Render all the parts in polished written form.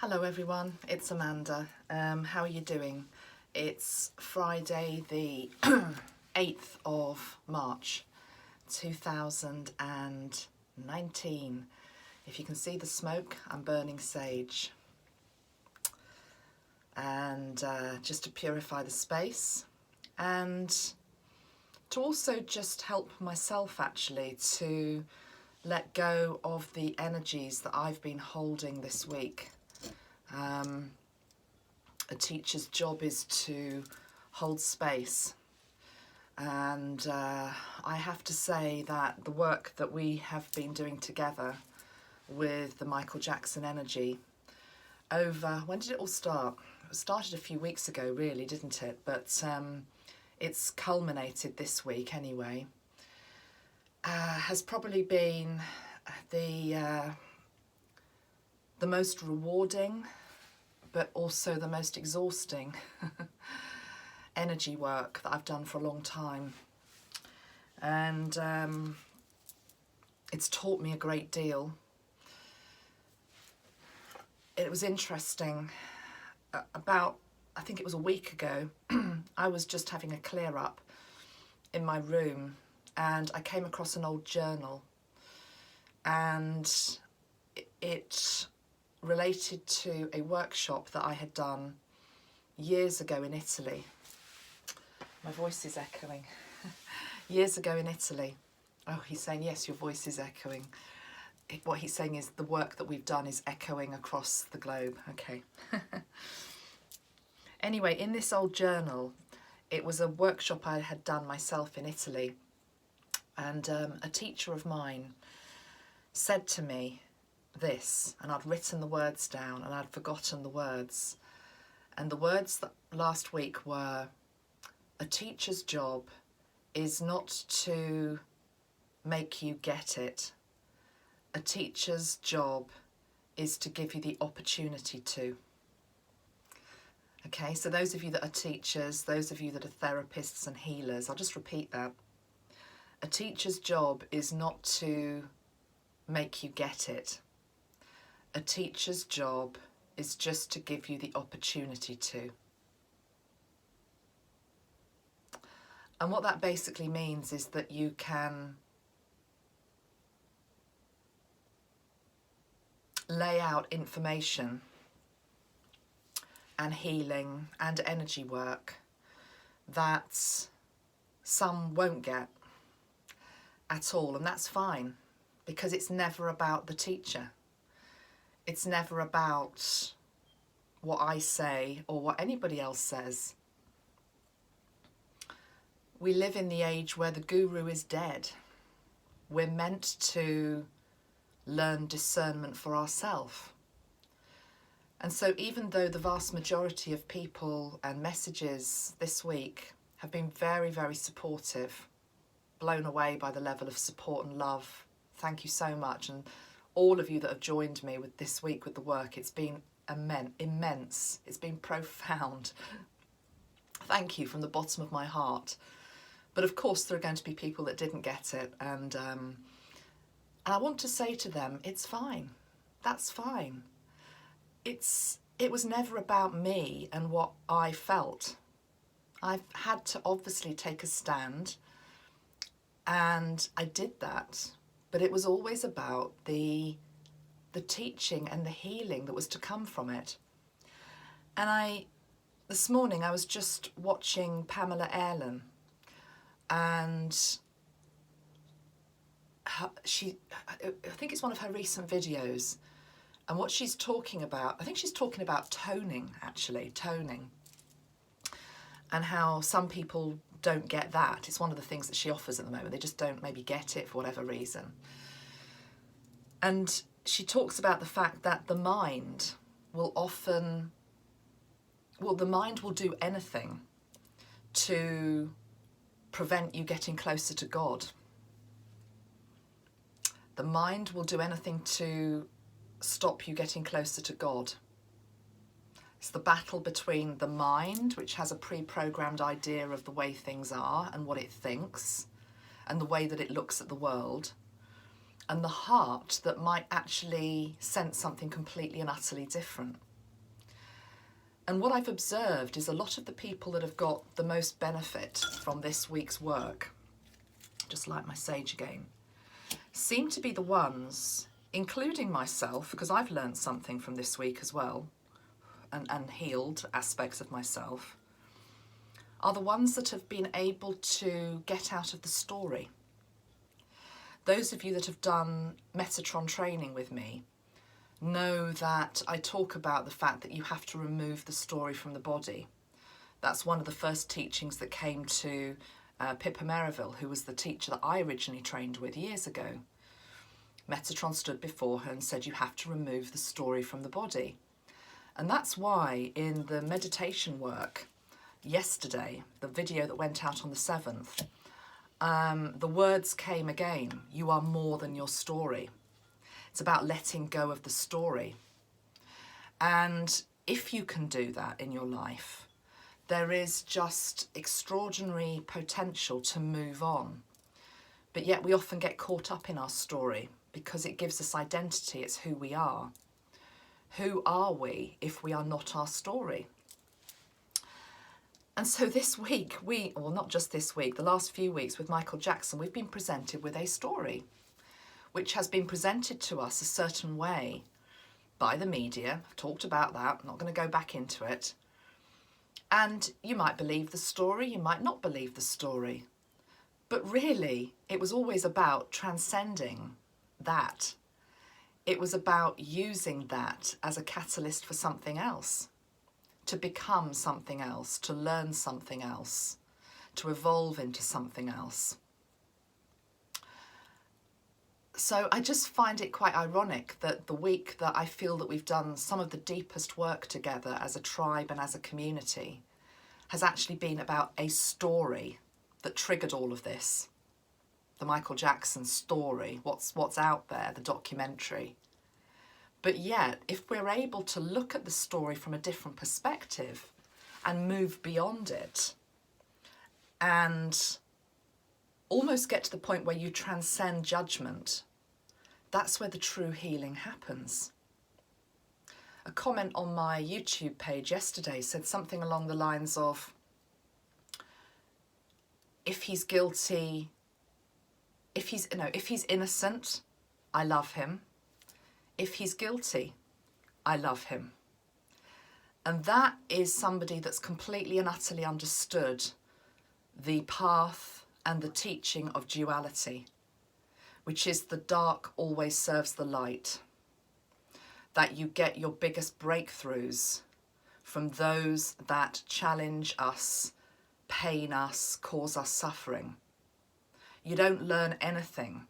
Hello everyone, it's Amanda. How are you doing? It's Friday the 8th of March 2019. If you can see the smoke, I'm burning sage. And just to purify the space and to also just help myself actually to let go of the energies that I've been holding this week. A teacher's job is to hold space, and I have to say that the work that we have been doing together with the Michael Jackson energy over, when did it all start? It started a few weeks ago really, didn't it? But it's culminated this week anyway. Has probably been the most rewarding but also the most exhausting energy work that I've done for a long time. And it's taught me a great deal. It was interesting, about, I think it was a week ago, I was just having a clear up in my room and I came across an old journal, and it related to a workshop that I had done years ago in Italy. My voice is echoing. Years ago in Italy. Oh, he's saying, yes, your voice is echoing. What he's saying is the work that we've done is echoing across the globe. Okay. Anyway, in this old journal, it was a workshop I had done myself in Italy. And a teacher of mine said to me this, and I'd written the words down and I'd forgotten the words. And the words that last week were, a teacher's job is not to make you get it. A teacher's job is to give you the opportunity to. Okay, so those of you that are teachers, those of you that are therapists and healers, I'll just repeat that. A teacher's job is not to make you get it. A teacher's job is just to give you the opportunity to. And what that basically means is that you can lay out information and healing and energy work that some won't get at all, and that's fine, because it's never about the teacher. It's never about what I say or what anybody else says. We live in the age where the guru is dead. We're meant to learn discernment for ourselves. And so even though the vast majority of people and messages this week have been very, very supportive, blown away by the level of support and love, thank you so much. And all of you that have joined me with this week with the work, it's been immense. It's been profound. Thank you from the bottom of my heart. But of course there are going to be people that didn't get it, and I want to say to them, it's fine. That's fine. It was never about me and what I felt. I've had to obviously take a stand, and I did that. But it was always about the teaching and the healing that was to come from it. And this morning I was just watching Pamela Airlen, and I think it's one of her recent videos, and what she's talking about, I think she's talking about toning, and how some people don't get that. It's one of the things that she offers at the moment. They just don't maybe get it for whatever reason. And she talks about the fact that the mind will do anything to prevent you getting closer to God. The mind will do anything to stop you getting closer to God. It's the battle between the mind, which has a pre-programmed idea of the way things are and what it thinks and the way that it looks at the world, and the heart that might actually sense something completely and utterly different. And what I've observed is a lot of the people that have got the most benefit from this week's work, just like my sage again, seem to be the ones, including myself, because I've learned something from this week as well, and healed aspects of myself, are the ones that have been able to get out of the story. Those of you that have done Metatron training with me know that I talk about the fact that you have to remove the story from the body. That's one of the first teachings that came to Pippa Merivale, who was the teacher that I originally trained with years ago. Metatron stood before her and said, you have to remove the story from the body. And that's why in the meditation work yesterday, the video that went out on the 7th, the words came again, you are more than your story. It's about letting go of the story. And if you can do that in your life, there is just extraordinary potential to move on. But yet we often get caught up in our story because it gives us identity. It's who we are. Who are we if we are not our story? And so this week, well, not just this week, the last few weeks with Michael Jackson, we've been presented with a story which has been presented to us a certain way by the media. I've talked about that, I'm not going to go back into it. And you might believe the story, you might not believe the story. But really, it was always about transcending that. It was about using that as a catalyst for something else, to become something else, to learn something else, to evolve into something else. So I just find it quite ironic that the week that I feel that we've done some of the deepest work together as a tribe and as a community has actually been about a story that triggered all of this. The Michael Jackson story, what's out there, the documentary. But yet, if we're able to look at the story from a different perspective and move beyond it and almost get to the point where you transcend judgment, that's where the true healing happens. A comment on my YouTube page yesterday said something along the lines of, if he's guilty, if he's innocent, I love him. If he's guilty, I love him. And that is somebody that's completely and utterly understood the path and the teaching of duality, which is the dark always serves the light. That you get your biggest breakthroughs from those that challenge us, pain us, cause us suffering. You don't learn anything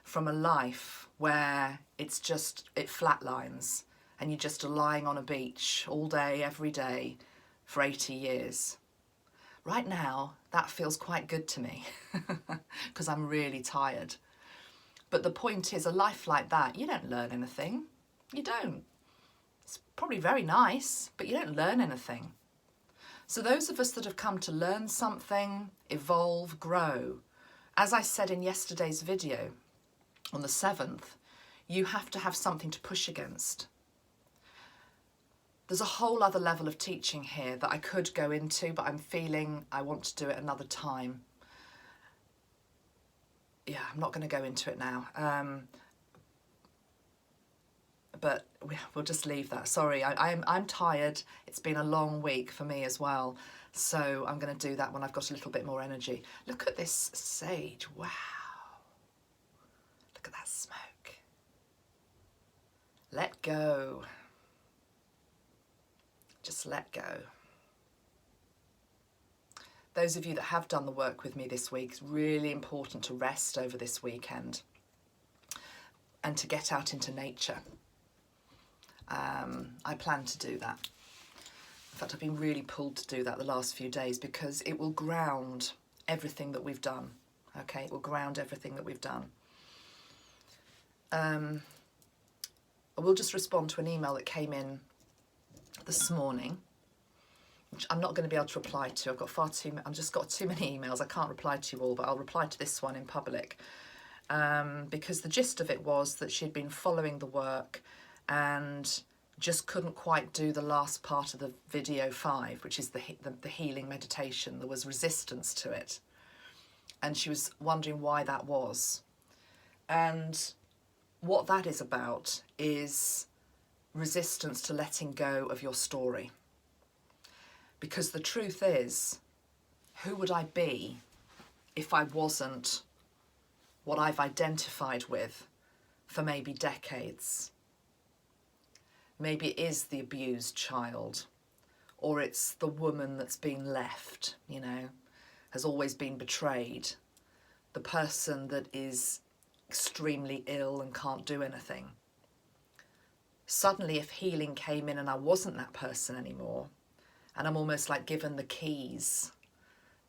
from a life where it flatlines and you just are lying on a beach all day, every day for 80 years. Right now, that feels quite good to me because I'm really tired. But the point is, a life like that, you don't learn anything. You don't. It's probably very nice, but you don't learn anything. So those of us that have come to learn something, evolve, grow, as I said in yesterday's video, on the 7th, you have to have something to push against. There's a whole other level of teaching here that I could go into, but I'm feeling I want to do it another time. Yeah, I'm not going to go into it now. But we'll just leave that. Sorry, I'm tired. It's been a long week for me as well. So I'm going to do that when I've got a little bit more energy. Look at this sage. Wow. Look at that smoke. Let go. Just let go. Those of you that have done the work with me this week, it's really important to rest over this weekend and to get out into nature. I plan to do that. In fact, I've been really pulled to do that the last few days because it will ground everything that we've done. Okay, it will ground everything that we've done. I will just respond to an email that came in this morning, which I'm not going to be able to reply to. I've just got too many emails. I can't reply to you all, but I'll reply to this one in public. Because the gist of it was that she'd been following the work and just couldn't quite do the last part of the video 5, which is the healing meditation. There was resistance to it. And she was wondering why that was. And what that is about is resistance to letting go of your story. Because the truth is, who would I be if I wasn't what I've identified with for maybe decades? Maybe it is the abused child, or it's the woman that's been left, you know, has always been betrayed, the person that is extremely ill and can't do anything. Suddenly, if healing came in and I wasn't that person anymore, and I'm almost like given the keys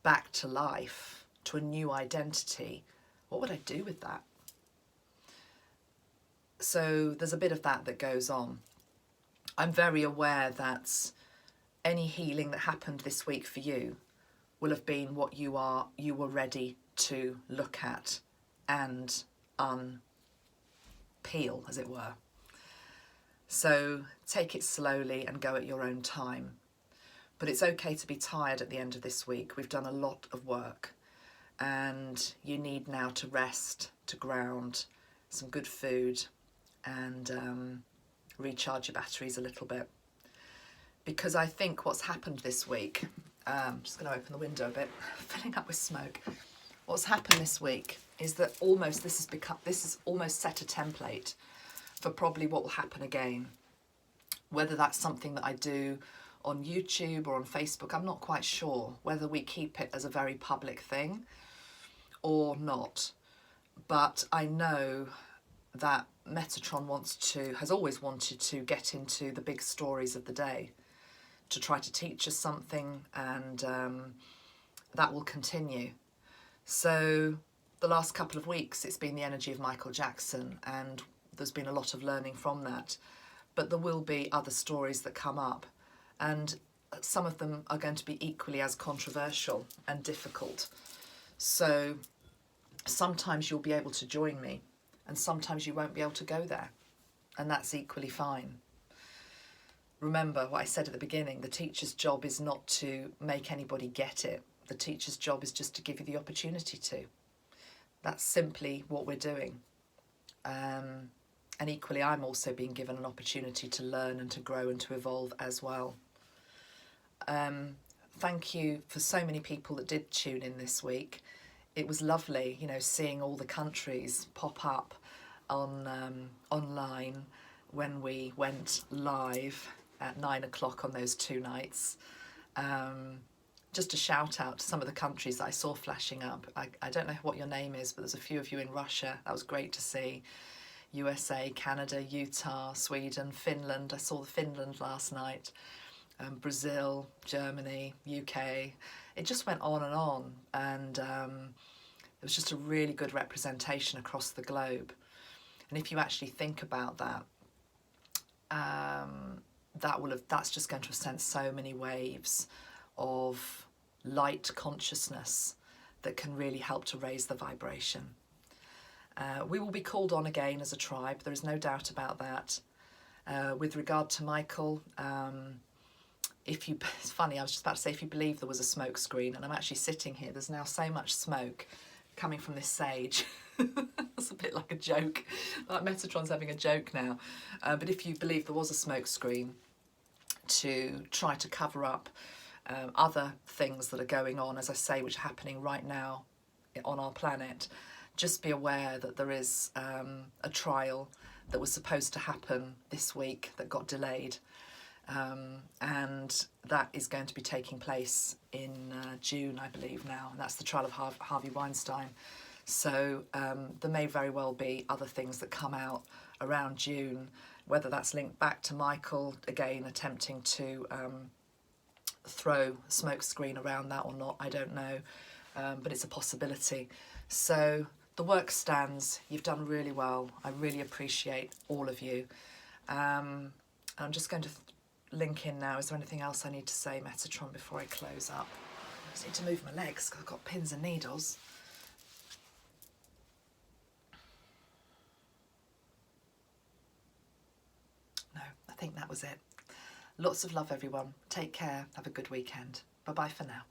back to life, to a new identity, what would I do with that? So there's a bit of that goes on. I'm very aware that any healing that happened this week for you will have been what you were ready to look at and unpeel, as it were. So take it slowly and go at your own time. But it's okay to be tired at the end of this week. We've done a lot of work, and you need now to rest, to ground, some good food, and recharge your batteries a little bit. Because I think what's happened this week, I'm just going to open the window a bit, filling up with smoke. What's happened this week is that this has almost set a template for probably what will happen again. Whether that's something that I do on YouTube or on Facebook, I'm not quite sure whether we keep it as a very public thing or not. But I know that Metatron has always wanted to get into the big stories of the day, to try to teach us something, and that will continue. So the last couple of weeks, it's been the energy of Michael Jackson, and there's been a lot of learning from that. But there will be other stories that come up, and some of them are going to be equally as controversial and difficult. So sometimes you'll be able to join me, and sometimes you won't be able to go there, and that's equally fine. Remember what I said at the beginning, the teacher's job is not to make anybody get it. The teacher's job is just to give you the opportunity to. That's simply what we're doing. And equally, I'm also being given an opportunity to learn and to grow and to evolve as well. Thank you for so many people that did tune in this week. It was lovely, you know, seeing all the countries pop up on online when we went live at 9 o'clock on those 2 nights. Just a shout out to some of the countries that I saw flashing up. I don't know what your name is, but there's a few of you in Russia. That was great to see. USA, Canada, Utah, Sweden, Finland. I saw the Finland last night. Brazil, Germany, UK. It just went on, and it was just a really good representation across the globe. And if you actually think about that, that's just going to have sent so many waves of light consciousness that can really help to raise the vibration. We will be called on again as a tribe, there is no doubt about that. With regard to Michael, it's funny, I was just about to say, if you believe there was a smoke screen, and I'm actually sitting here, there's now so much smoke coming from this sage. That's a bit like a joke, like Metatron's having a joke now. But if you believe there was a smoke screen to try to cover up other things that are going on, as I say, which are happening right now on our planet, just be aware that there is a trial that was supposed to happen this week that got delayed. And that is going to be taking place in June, I believe now, and that's the trial of Harvey Weinstein. So there may very well be other things that come out around June, whether that's linked back to Michael, again, attempting to throw smoke screen around that or not, I don't know, but it's a possibility. So the work stands, you've done really well, I really appreciate all of you. I'm just going to link in now. Is there anything else I need to say, Metatron, before I close up? I just need to move my legs because I've got pins and needles. No, I I think that was it. Lots of love, everyone. Take care. Have a good weekend. Bye-bye for now.